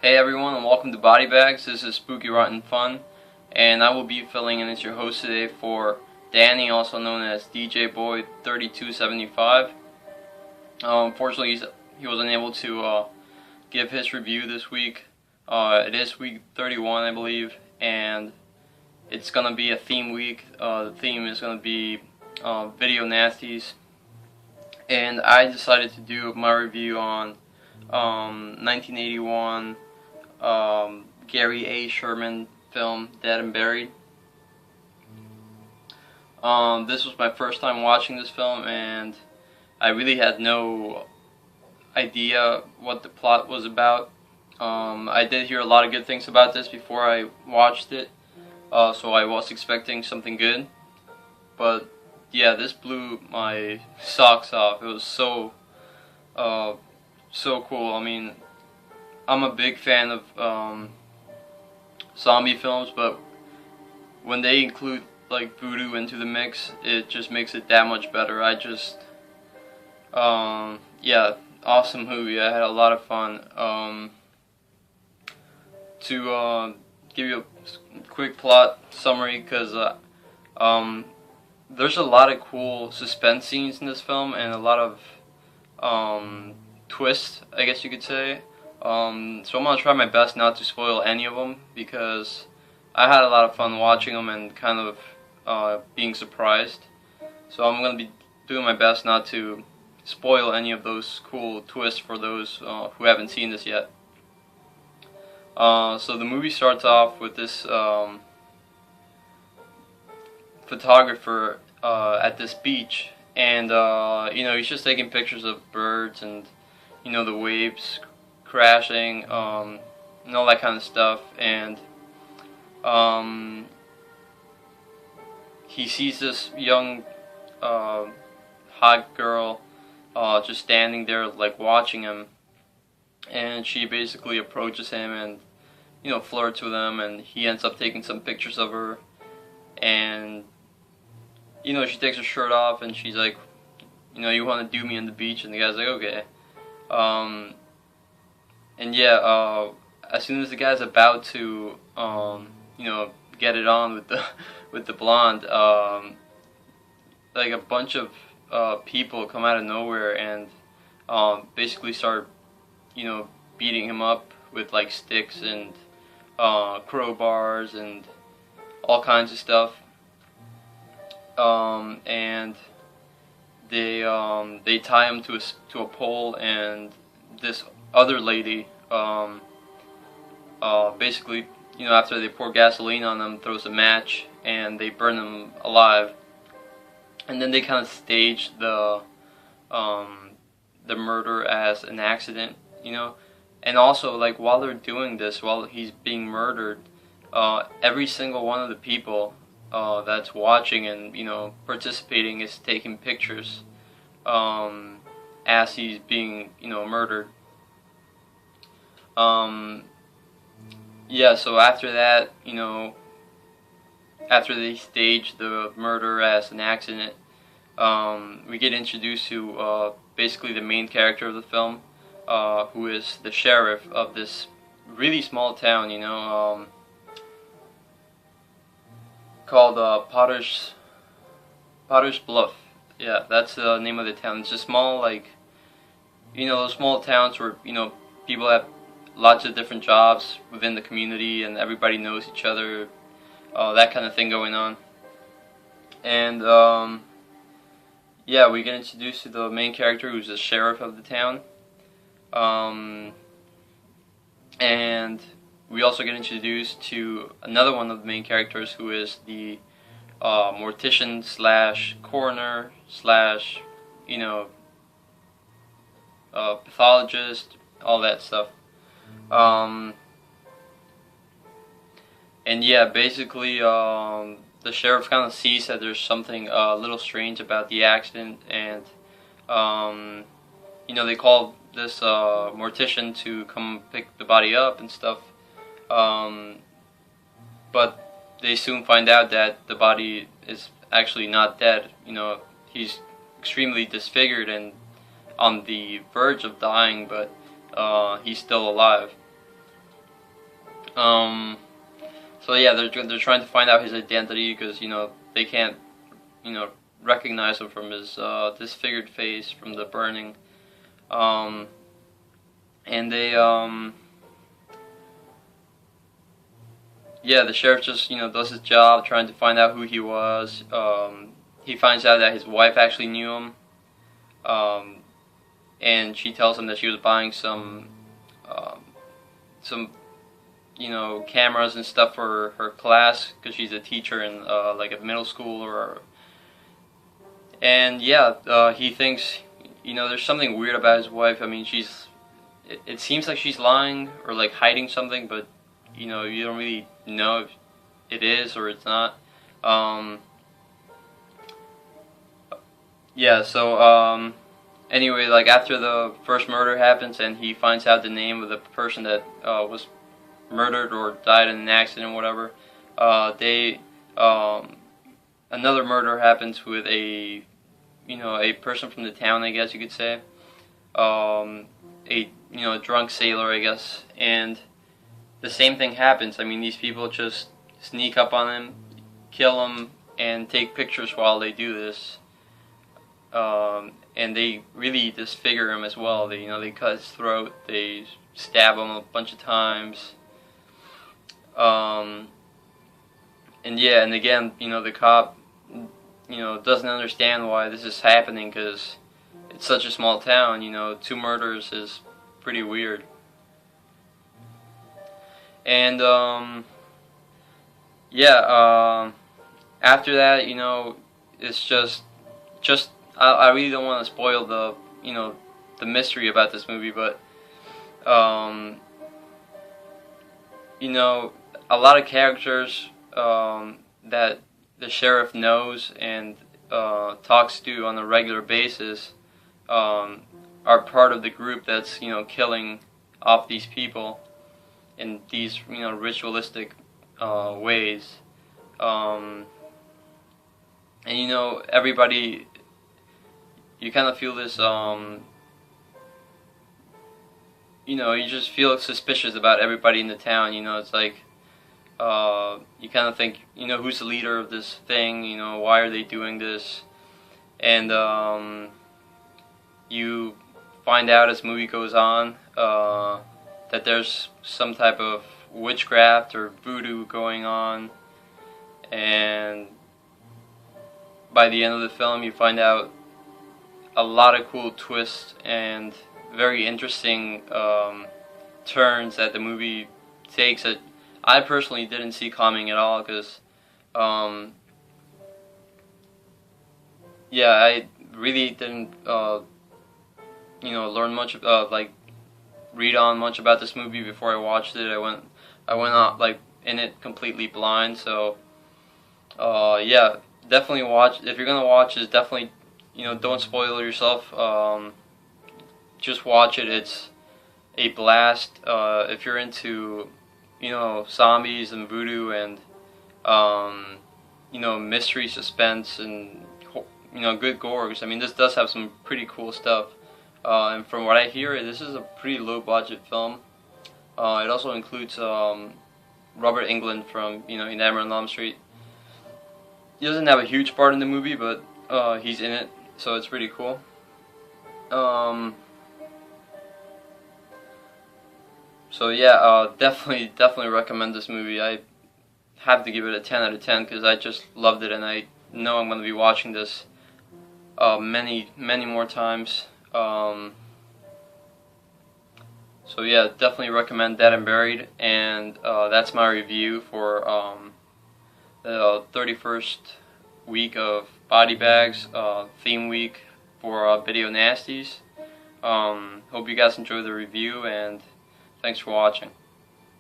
Hey everyone, and welcome to Body Bags. This is Spooky Rotten Fun, and I will be filling in as your host today for Danny, also known as DJ Boy 3275. Unfortunately, he wasn't able to give his review this week. It is week 31, I believe, and it's gonna be a theme week. The theme is gonna be video nasties, and I decided to do my review on 1981. Gary A. Sherman film, Dead and Buried. This was my first time watching this film, and I really had no idea what the plot was about. I did hear a lot of good things about this before I watched it, so I was expecting something good. But yeah, this blew my socks off. It was so cool. I mean, I'm a big fan of zombie films, but when they include like voodoo into the mix, it just makes it that much better. Yeah, awesome movie. I had a lot of fun. To give you a quick plot summary, because there's a lot of cool suspense scenes in this film and a lot of twists, I guess you could say. So I'm going to try my best not to spoil any of them, because I had a lot of fun watching them and kind of being surprised. So I'm going to be doing my best not to spoil any of those cool twists for those who haven't seen this yet. So the movie starts off with this photographer at this beach, and he's just taking pictures of birds and the waves crashing, and all that kind of stuff, and he sees this young hot girl just standing there like watching him, and she basically approaches him and flirts with him, and he ends up taking some pictures of her, and she takes her shirt off and she's like, you want to do me on the beach, and the guy's like, okay. And yeah, as soon as the guy's about to, get it on with the blonde, like a bunch of people come out of nowhere and basically start, beating him up with like sticks and crowbars and all kinds of stuff. And they tie him to a pole, and this other lady basically, after they pour gasoline on them, throws a match and they burn them alive. And then they kind of stage the murder as an accident, and also, like, while they're doing this, while he's being murdered, every single one of the people that's watching and participating is taking pictures as he's being murdered. Yeah, so after that, after they stage the murder as an accident, we get introduced to basically the main character of the film, who is the sheriff of this really small town, called Potter's Bluff. Yeah, that's the name of the town. It's a small, like, those small towns where people have lots of different jobs within the community and everybody knows each other, that kind of thing going on. And yeah, we get introduced to the main character, who's the sheriff of the town, and we also get introduced to another one of the main characters, who is the mortician slash coroner slash pathologist, all that stuff. And yeah, basically, the sheriff kind of sees that there's something a little strange about the accident, and they call this mortician to come pick the body up and stuff. But they soon find out that the body is actually not dead. He's extremely disfigured and on the verge of dying, but he's still alive. Um, so yeah, they're trying to find out his identity because they can't recognize him from his disfigured face from the burning. Um, and they yeah, the sheriff just does his job trying to find out who he was. He finds out that his wife actually knew him. Um, and she tells him that she was buying some cameras and stuff for her class because she's a teacher in like a middle school and yeah, he thinks there's something weird about his wife. I mean, it seems like she's lying or like hiding something, but you don't really know if it is or it's not. Yeah, so anyway, like after the first murder happens and he finds out the name of the person that was murdered or died in an accident or whatever, they another murder happens with a person from the town, I guess you could say, a drunk sailor, I guess, and the same thing happens. I mean, these people just sneak up on him, kill him, and take pictures while they do this. And they really disfigure him as well. They cut his throat, they stab him a bunch of times. And yeah, and again, the cop, doesn't understand why this is happening because it's such a small town. 2 murders is pretty weird. And yeah, after that, it's just I really don't want to spoil the mystery about this movie, but a lot of characters that the sheriff knows and talks to on a regular basis are part of the group that's killing off these people in these ritualistic ways. And everybody, you kind of feel this you just feel suspicious about everybody in the town. It's like you kind of think, who's the leader of this thing, why are they doing this? And you find out as the movie goes on that there's some type of witchcraft or voodoo going on, and by the end of the film you find out a lot of cool twists and very interesting turns that the movie takes that I personally didn't see coming at all, because yeah, I really didn't learn much like read on much about this movie before I watched it. I went out like in it completely blind. So yeah, definitely watch. If you're gonna watch it, definitely don't spoil yourself. Just watch it. It's a blast. If you're into zombies and voodoo and mystery, suspense, and good gore. 'Cause, I mean, this does have some pretty cool stuff. And from what I hear, this is a pretty low budget film. It also includes Robert Englund from Nightmare on Elm Street. He doesn't have a huge part in the movie, but he's in it, so it's pretty cool. So yeah, definitely recommend this movie. I have to give it a 10 out of 10 because I just loved it, and I know I'm going to be watching this many more times. So yeah, definitely recommend Dead and Buried, and that's my review for the 31st week of Body Bags, theme week for Video Nasties. Hope you guys enjoyed the review, and thanks for watching.